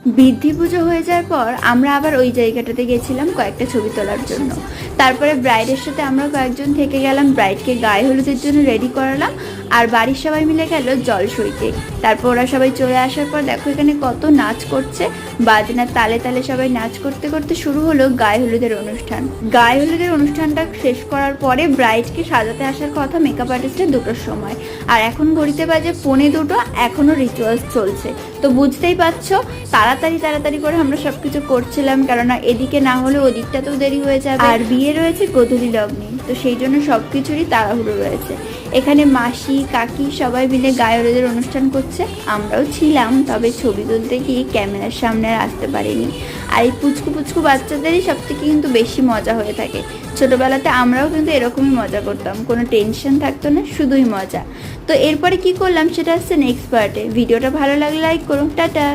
বৃদ্ধি পুজো হয়ে যাওয়ার পর আমরা আবার ওই জায়গাটাতে গেছিলাম কয়েকটা ছবি তোলার জন্য। তারপরে ব্রাইডের সাথে আমরা কয়েকজন থেকে গেলাম, ব্রাইডকে গায়ে হলুদের জন্য রেডি করালাম, আর বাড়ির সবাই মিলে গেল জল সইতে। তারপর ওরা সবাই চলে আসার পর দেখো এখানে কত নাচ করছে, বাজনার তালে তালে সবাই নাচ করতে করতে শুরু হলো গায়ে হলুদের অনুষ্ঠান। গায়ে হলুদের অনুষ্ঠানটা শেষ করার পরে ব্রাইডকে সাজাতে আসার কথা মেকআপ আর্টিস্টের 2টোর সময়, আর এখন ঘড়িতে বাজে 1:45, এখনও রিচুয়ালস চলছে। তো বুঝতেই পারছো তাড়াতাড়ি করে আমরা সবকিছু করছিলাম, কেননা এদিকে না হলে ওদিকটাতেও দেরি হয়ে যাবে, আর বিয়ে রয়েছে গোধূলি লগ্নে, তো সেই জন্য সবকিছুরই তাড়াহুড়ো রয়েছে। এখানে মাসি কাকি সবাই মিলে গায়ে হলুদের অনুষ্ঠান করছে, আমরাও ছিলাম, তবে ছবি তুলতে গিয়ে ক্যামেরার সামনে আর আসতে পারিনি। আর এই পুচকু বাচ্চাদেরই সব থেকে কিন্তু বেশি মজা হয়ে থাকে। ছোটোবেলাতে আমরাও কিন্তু এরকমই মজা করতাম, কোনো টেনশন থাকতো না, শুধুই মজা। তো এরপরে কি করলাম সেটা হচ্ছে নেক্সট পার্টে। ভিডিওটা ভালো লাগলে লাইক করুন, টাটা।